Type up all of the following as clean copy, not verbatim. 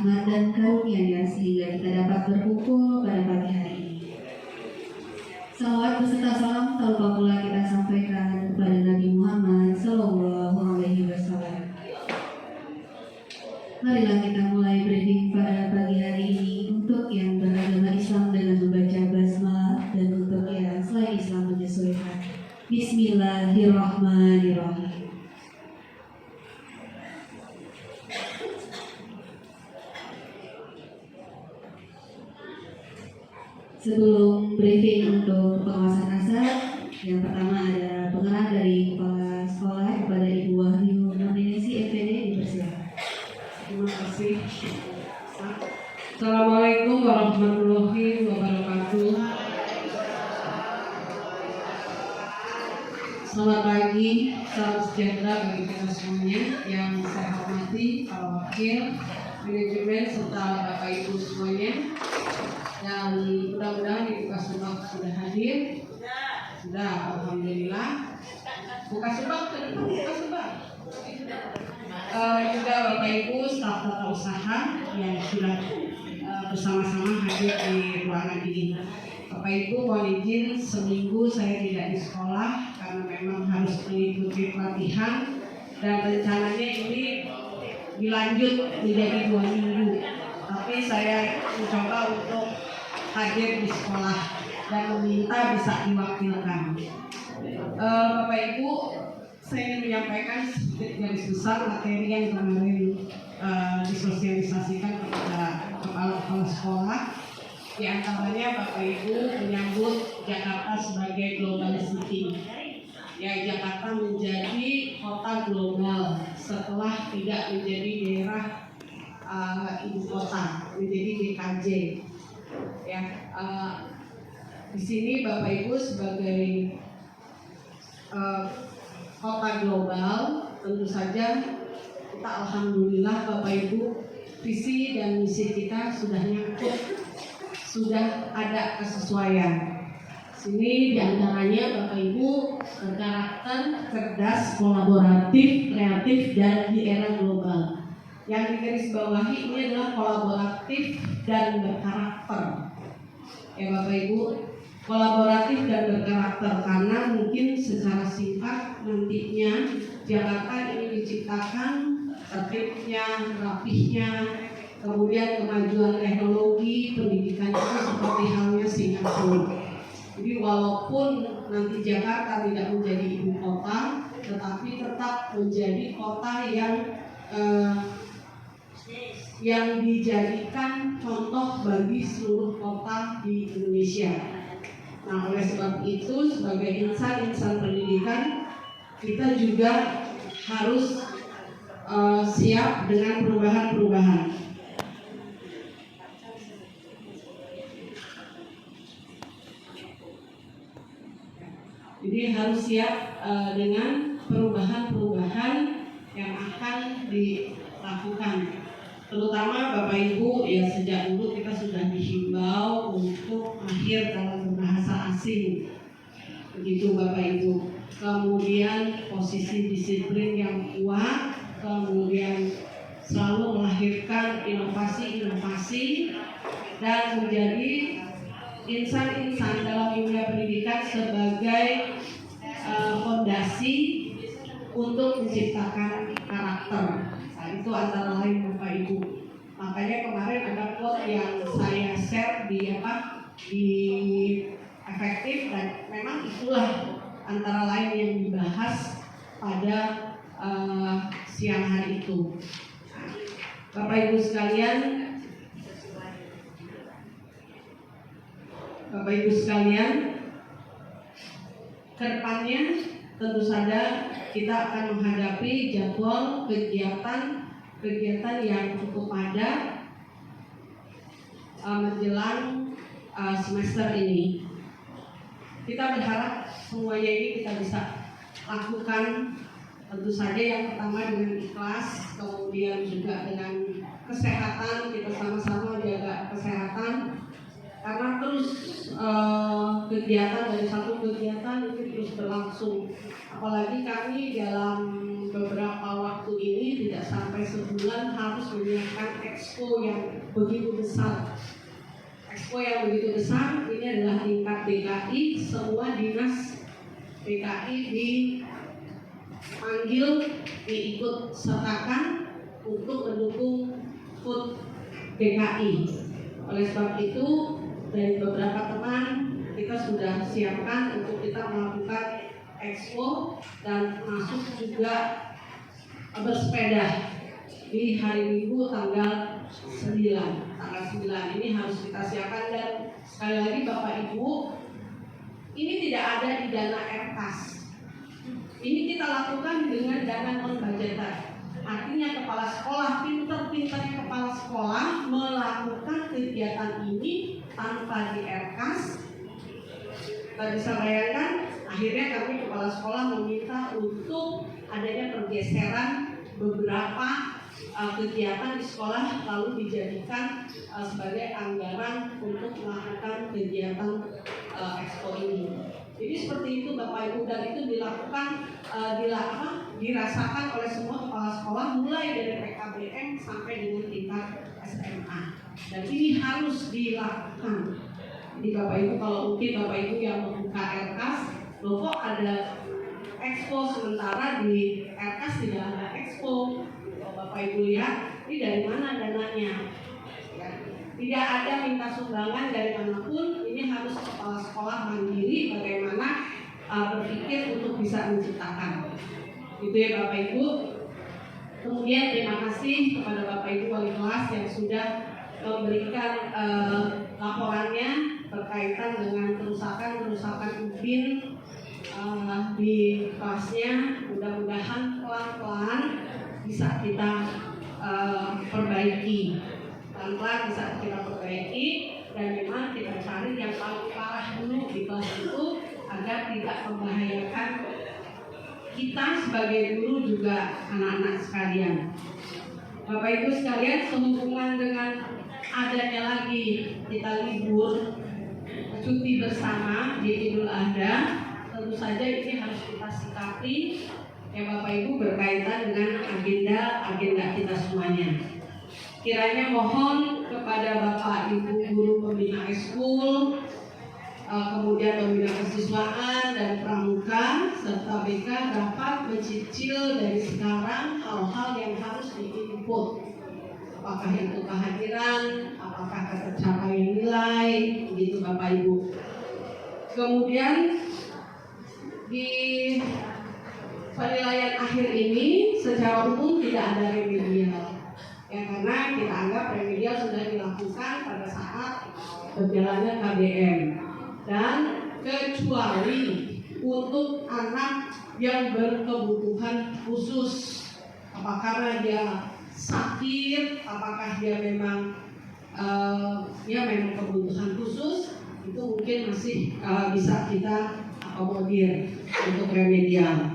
rahmat dan karunia-Nya sehingga kita dapat berkumpul pada pagi hari ini. Salawat beserta salam tak lupa pula kita sampaikan kepada Nabi Muhammad Sallallahu Alaihi Wasallam. Marilah kita mulai briefing pada pagi hari ini untuk yang beragama Islam dengan membaca basmalah dan untuk yang selain Islam menyesuaikan. Bismillahirrahmanirrahim. Sebelum briefing untuk pengawasan asar, yang pertama ada pengarahan dari Kepala Sekolah kepada Ibu Wahyu Nurninisi FPD, dipersilakan. Terima kasih. Assalamualaikum warahmatullahi wabarakatuh. Selamat pagi, salam sejahtera bagi kita semuanya. Yang saya hormati para wakil, manajemen serta Bapak Ibu semuanya. Dan mudah-mudahan Ibu Kasubag sudah hadir. Sudah, alhamdulillah. Buka subag, buka subag. Juga Bapak Ibu staf tata usaha yang sudah bersama-sama hadir di ruangan ini. Bapak Ibu mohon izin, seminggu saya tidak di sekolah karena memang harus mengikuti pelatihan dan rencananya ini dilanjut menjadi 2 minggu. Tapi saya mencoba untuk hadir di sekolah dan meminta bisa diwakilkan. Bapak Ibu, saya ingin menyampaikan sedikit garis besar materi yang kemarin disosialisasikan kepada kepala sekolah. Di antaranya Bapak Ibu menyambut Jakarta sebagai global city. Ya, Jakarta menjadi kota global setelah tidak menjadi daerah ibu kota, menjadi DKJ. Ya, di sini Bapak Ibu sebagai kota global, tentu saja kita alhamdulillah Bapak Ibu, visi dan misi kita sudah nyangkut, sudah ada kesesuaian. Sini diantaranya Bapak Ibu berkarakter cerdas, kolaboratif, kreatif, dan di era global. Yang digarisbawahi ini adalah kolaboratif dan berkarakter. Ya Bapak Ibu, kolaboratif dan berkarakter karena mungkin secara singkat nantinya Jakarta ini diciptakan tertibnya, rapihnya, kemudian kemajuan teknologi, pendidikan itu seperti halnya Singapura. Jadi walaupun nanti Jakarta tidak menjadi ibu kota, tetapi tetap menjadi kota yang dijadikan contoh bagi seluruh kota di Indonesia. Nah, oleh sebab itu sebagai insan pendidikan kita juga harus siap dengan perubahan-perubahan. Jadi harus siap dengan perubahan-perubahan yang akan dilakukan. Terutama Bapak Ibu, ya sejak dulu kita sudah dihimbau untuk mahir dalam berbahasa asing. Begitu Bapak Ibu. Kemudian posisi disiplin yang kuat, kemudian selalu melahirkan inovasi-inovasi dan menjadi insan-insan dalam dunia pendidikan sebagai fondasi untuk menciptakan karakter. Nah, itu antara lain Bapak Ibu. Makanya kemarin ada quote yang saya share di efektif, dan memang itulah antara lain yang dibahas pada siang hari itu. Bapak Ibu sekalian, kedepannya tentu saja kita akan menghadapi jadwal kegiatan yang cukup padat menjelang semester ini. Kita berharap semuanya ini kita bisa lakukan, tentu saja yang pertama dengan ikhlas, kemudian juga dengan kesehatan, kita sama-sama jaga kesehatan. karena terus kegiatan dari satu kegiatan itu terus berlangsung. Apalagi kami dalam beberapa waktu ini tidak sampai sebulan harus menyiapkan expo yang begitu besar. Expo yang begitu besar ini adalah tingkat DKI, semua dinas DKI dipanggil, diikut sertakan untuk mendukung HUT DKI. Oleh sebab itu dari beberapa teman kita sudah siapkan untuk kita melakukan expo dan masuk juga bersepeda di hari Minggu tanggal 9 ini harus kita siapkan. Dan sekali lagi Bapak Ibu, ini tidak ada di dana RKAS, ini kita lakukan dengan dana non budgeter. Artinya kepala sekolah, pinter-pinternya kepala sekolah melakukan kegiatan ini tanpa di RKAS. Kita bisa bayangkan, akhirnya kami kepala sekolah meminta untuk adanya pergeseran beberapa kegiatan di sekolah lalu dijadikan sebagai anggaran untuk melakukan kegiatan expo ini. Jadi seperti itu Bapak Ibu, dan itu dilakukan dirasakan oleh semua kepala sekolah mulai dari PKBM sampai dengan tingkat SMA. Dan ini harus dilakukan. Jadi Bapak Ibu, kalau mungkin Bapak Ibu yang membuka RKAS, loh kok ada expo sementara di RKAS tidak ada expo. Kalau Bapak Ibu lihat, ini dari mana dananya? Ya, tidak ada minta sumbangan dari manapun, ini harus kepala sekolah mandiri bagaimana berpikir untuk bisa menciptakan. Itu ya Bapak Ibu. Kemudian terima kasih kepada Bapak Ibu wali kelas yang sudah memberikan laporannya berkaitan dengan kerusakan UBIN di kelasnya. Mudah-mudahan pelan-pelan bisa kita perbaiki, pelan-pelan bisa kita perbaiki, dan memang kita cari yang paling parah dulu di kelas itu agar tidak membahayakan kita sebagai guru juga anak-anak sekalian. Bapak Ibu sekalian, sehubungan dengan adanya lagi kita libur cuti bersama di Idul Adha, tentu saja ini harus kita sikapi ya Bapak Ibu berkaitan dengan agenda kita semuanya. Kiranya mohon kepada Bapak Ibu guru pembina eskul, kemudian pembina kesiswaan dan pramuka serta BK dapat mencicil dari sekarang hal-hal yang harus diinput. Apakah itu kehadiran, apakah tercapaian nilai, begitu Bapak Ibu. Kemudian di penilaian akhir ini secara umum tidak ada remedial, ya karena kita anggap remedial sudah dilakukan pada saat berjalannya KBM, dan kecuali untuk anak yang berkebutuhan khusus, apakah dia sakit, apakah dia memang memang kebutuhan khusus, itu mungkin masih bisa kita akomodir untuk remedial.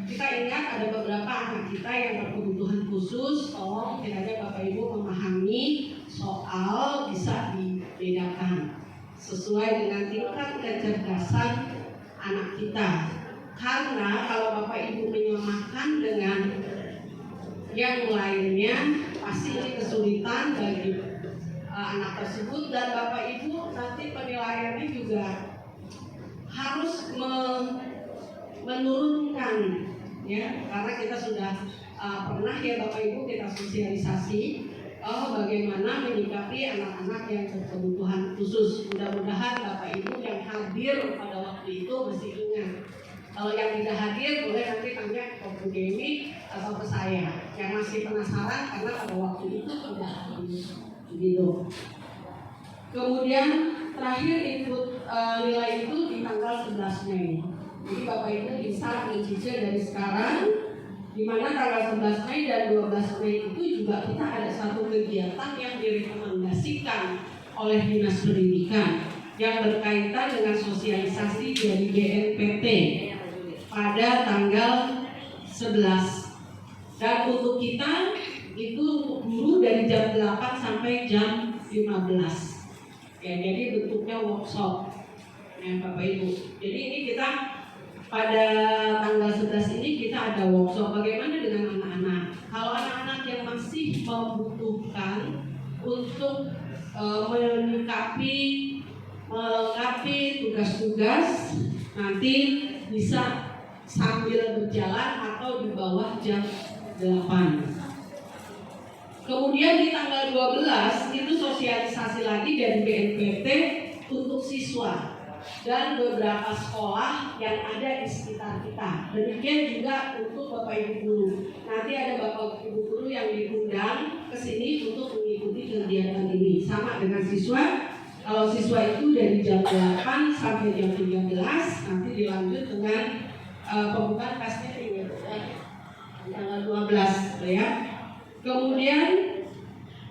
Kita ingat ada beberapa anak kita yang berkebutuhan khusus, tolong kiranya Bapak Ibu memahami soal bisa dibedakan sesuai dengan tingkat kecerdasan anak kita. Karena kalau Bapak Ibu menyamakan dengan yang lainnya, pasti ini kesulitan bagi anak tersebut, dan Bapak Ibu nanti penilaiannya juga harus menurunkan, ya, karena kita sudah pernah ya Bapak Ibu kita sosialisasi bagaimana menyikapi anak-anak yang berkebutuhan khusus. Mudah-mudahan Bapak Ibu yang hadir pada waktu itu masih ingat. Kalau yang tidak hadir boleh nanti tanya ke Bu Dewi atau ke saya yang masih penasaran karena pada waktu itu tidak hadir, gitu. Kemudian terakhir input nilai itu di tanggal 11 Mei. Jadi Bapak Ibu bisa mencicil dari sekarang, di mana tanggal 11 Mei dan 12 Mei itu juga kita ada satu kegiatan yang direkomendasikan oleh Dinas Pendidikan yang berkaitan dengan sosialisasi dari BNPT pada tanggal 11. Dan untuk kita itu guru dari jam 8 sampai jam 15. Ya, jadi bentuknya workshop ya Bapak Ibu. Jadi ini kita pada tanggal 11 ini kita ada workshop bagaimana dengan anak-anak. Kalau anak-anak yang masih membutuhkan untuk melengkapi tugas-tugas, nanti bisa sambil berjalan atau di bawah jam 8. Kemudian di tanggal 12 itu sosialisasi lagi dari BNPT untuk siswa dan beberapa sekolah yang ada di sekitar kita. Demikian juga untuk Bapak Ibu guru. Nanti ada Bapak Ibu guru yang diundang ke sini untuk mengikuti kegiatan ini. Sama dengan siswa. Kalau siswa itu dari jam 8 sampai jam 13, nanti dilanjut dengan pembukaan kelasnya tanggal 12 ya. Kemudian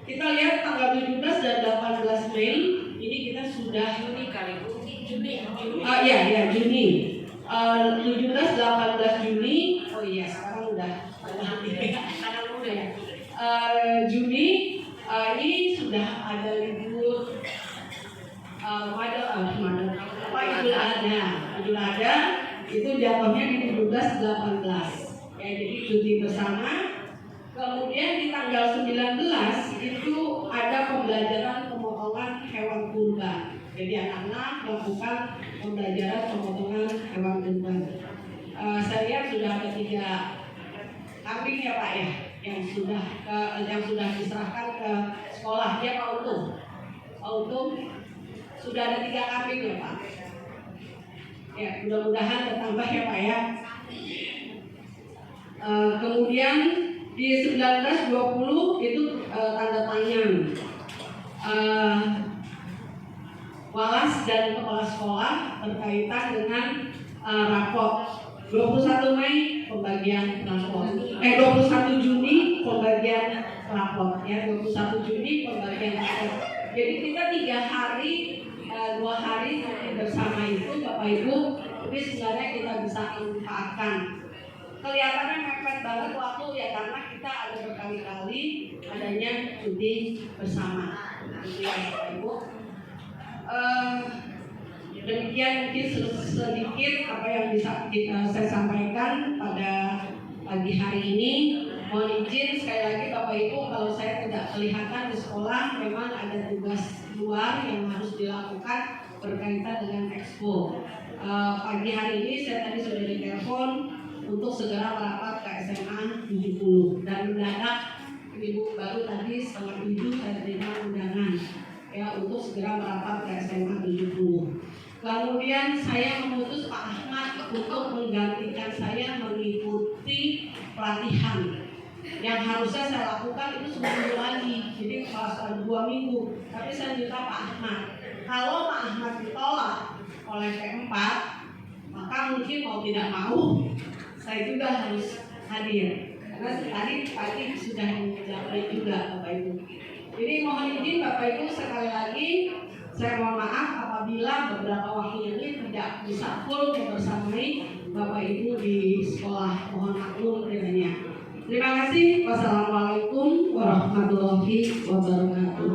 kita lihat tanggal 17 dan 18 Mei ini kita sudah Juni. 17 18 Juni. Oh iya, sekarang udah tanggal muda ya. Juni ini sudah ada libur Idul Adha itu jatuhnya di 17 18 ya, jadi cuti bersama. Kemudian di tanggal 19 itu ada pembelajaran pemotongan hewan kurban. Jadi anak-anak melakukan pembelajaran pemotongan hewan kurban. Saya lihat sudah ada 3 kambing ya Pak ya, yang sudah diserahkan ke sekolah ya Pak Untung. Pak Untung sudah ada 3 kambing ya Pak. Ya, mudah-mudahan bertambah ya Pak ya. Kemudian di 19-20 itu tanda tangan walas dan kepala sekolah berkaitan dengan rapor. 21 Mei pembagian rapor. 21 Juni pembagian rapor ya, 21 Juni pembagian rapor. Jadi kita 3 hari 2 hari bersama itu Bapak Ibu, ini sebenarnya kita bisa manfaatkan. Kelihatannya mepet banget waktu ya, karena kita ada berkali-kali adanya cuti bersama. Ya Bapak Ibu. Demikian mungkin sedikit apa yang bisa saya sampaikan pada pagi hari ini. Mohon izin sekali lagi Bapak Ibu, kalau saya tidak kelihatan di sekolah, memang ada tugas luar yang harus dilakukan berkaitan dengan expo. Pagi hari ini saya tadi sudah ditelepon untuk segera merapat ke SMA 70 dan mendadak Ibu baru tadi 6:30 saya terima undangan ya untuk segera merapat ke SMA 70. Kemudian saya memutus Pak Ahmad untuk menggantikan saya mengikuti pelatihan yang harusnya saya lakukan itu seminggu lagi, jadi pas 2 minggu. Tapi saya minta Pak Ahmad, kalau Pak Ahmad ditolak oleh P4, maka mungkin mau tidak mau saya juga harus hadir. Karena tadi pagi sudah menjawab juga Bapak Ibu. Jadi mohon izin Bapak Ibu sekali lagi, saya mohon maaf apabila beberapa waktu ini tidak bisa full membersamai Bapak Ibu di sekolah. Mohon maklum kiranya. Terima kasih. Wassalamualaikum warahmatullahi wabarakatuh.